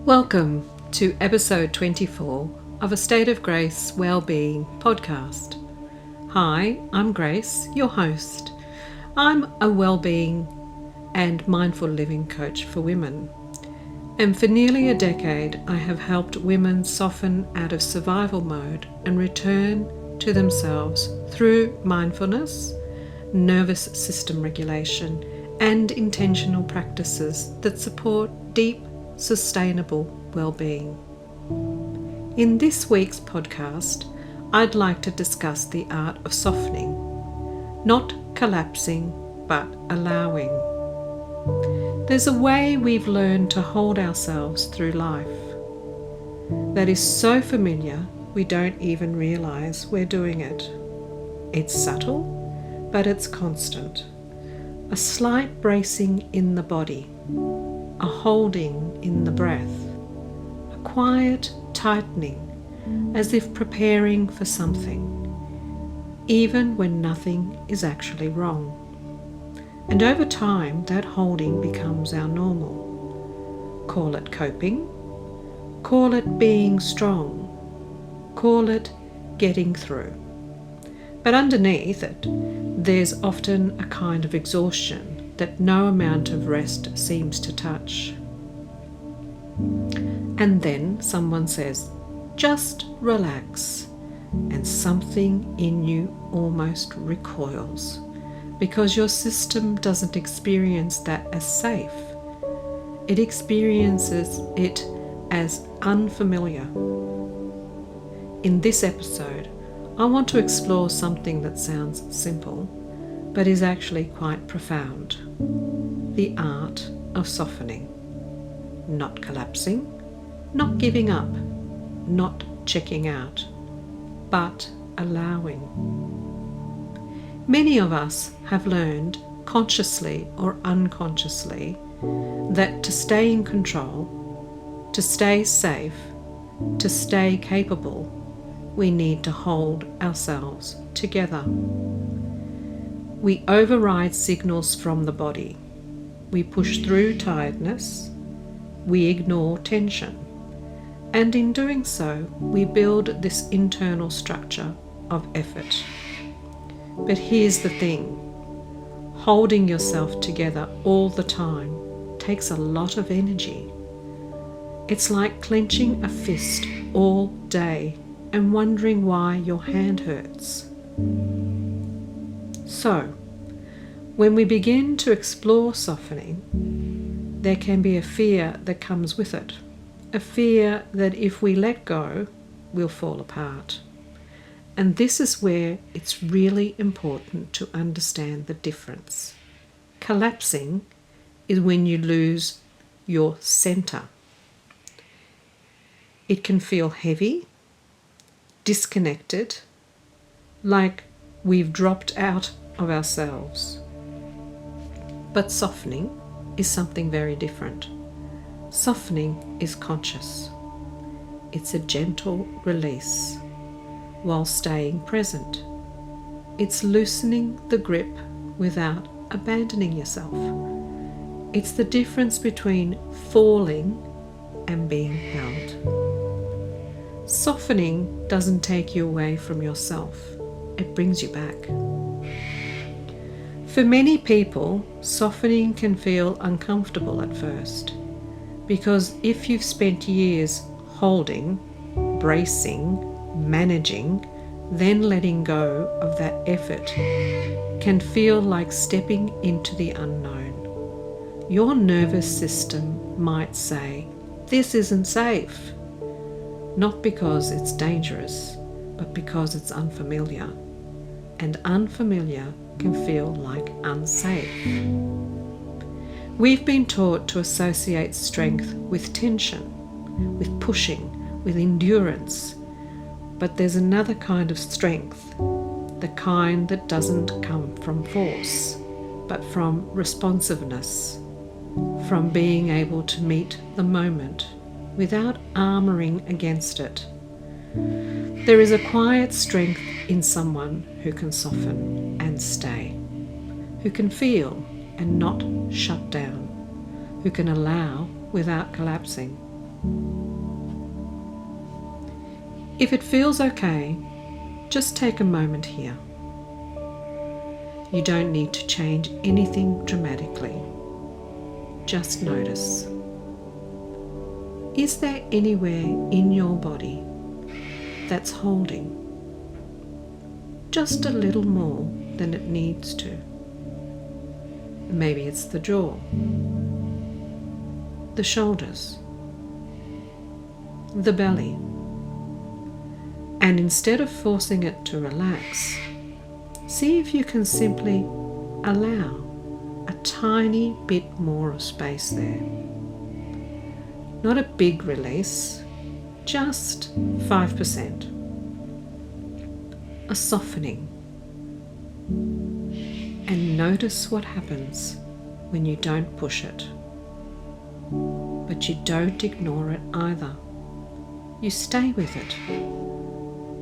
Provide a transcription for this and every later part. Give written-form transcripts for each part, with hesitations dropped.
Welcome to episode 24 of A State of Grace Wellbeing podcast. Hi, I'm Grace, your host. I'm a wellbeing and mindful living coach for women. And for nearly a decade, I have helped women soften out of survival mode and return to themselves through mindfulness, nervous system regulation, and intentional practices that support deep, sustainable well-being. In this week's podcast, I'd like to discuss the art of softening, not collapsing, but allowing. There's a way we've learned to hold ourselves through life that is so familiar we don't even realize we're doing it. It's subtle, but it's constant. A slight bracing in the body, a holding in the breath, a quiet tightening as if preparing for something, even when nothing is actually wrong. And over time, that holding becomes our normal. Call it coping, call it being strong, call it getting through. But underneath it, there's often a kind of exhaustion that no amount of rest seems to touch. And then someone says, just relax, and something in you almost recoils because your system doesn't experience that as safe. It experiences it as unfamiliar. In this episode, I want to explore something that sounds simple, but is actually quite profound. The art of softening. Not collapsing, not giving up, not checking out, but allowing. Many of us have learned, consciously or unconsciously, that to stay in control, to stay safe, to stay capable, we need to hold ourselves together. We override signals from the body. We push through tiredness. We ignore tension. And in doing so, we build this internal structure of effort. But here's the thing. Holding yourself together all the time takes a lot of energy. It's like clenching a fist all day and wondering why your hand hurts. So, when we begin to explore softening, there can be a fear that comes with it. A fear that if we let go, we'll fall apart. And this is where it's really important to understand the difference. Collapsing is when you lose your center. It can feel heavy, disconnected, like we've dropped out of ourselves. But softening is something very different. Softening is conscious. It's a gentle release while staying present. It's loosening the grip without abandoning yourself. It's the difference between falling and being held. Softening doesn't take you away from yourself. It brings you back. For many people, softening can feel uncomfortable at first, because if you've spent years holding, bracing, managing, then letting go of that effort can feel like stepping into the unknown. Your nervous system might say, "This isn't safe," not because it's dangerous, but because it's unfamiliar. And unfamiliar can feel like unsafe. We've been taught to associate strength with tension, with pushing, with endurance. But there's another kind of strength, the kind that doesn't come from force, but from responsiveness, from being able to meet the moment without armoring against it. There is a quiet strength in someone who can soften and stay, who can feel and not shut down, who can allow without collapsing. If it feels okay, just take a moment here. You don't need to change anything dramatically. Just notice. Is there anywhere in your body that's holding just a little more than it needs to? Maybe it's the jaw, the shoulders, the belly. And instead of forcing it to relax, see if you can simply allow a tiny bit more of space there. Not a big release, just 5%. A softening. And notice what happens when you don't push it. But you don't ignore it either. You stay with it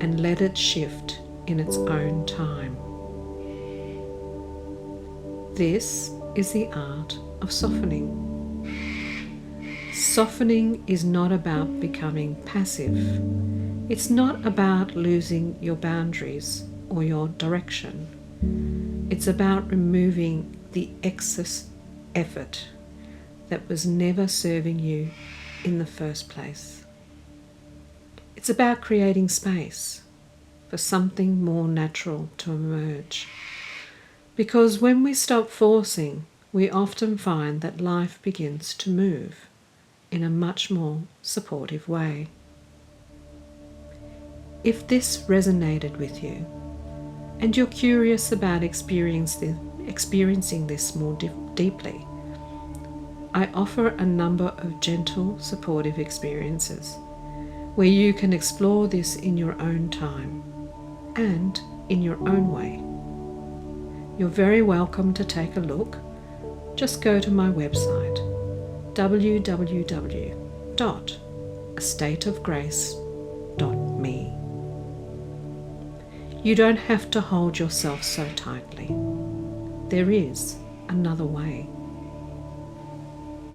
and let it shift in its own time. This is the art of softening. Softening is not about becoming passive. It's not about losing your boundaries or your direction. It's about removing the excess effort that was never serving you in the first place. It's about creating space for something more natural to emerge. Because when we stop forcing, we often find that life begins to move in a much more supportive way. If this resonated with you, and you're curious about experiencing this more deeply, I offer a number of gentle, supportive experiences where you can explore this in your own time and in your own way. You're very welcome to take a look. Just go to my website, www.astateofgrace.me. You don't have to hold yourself so tightly. There is another way.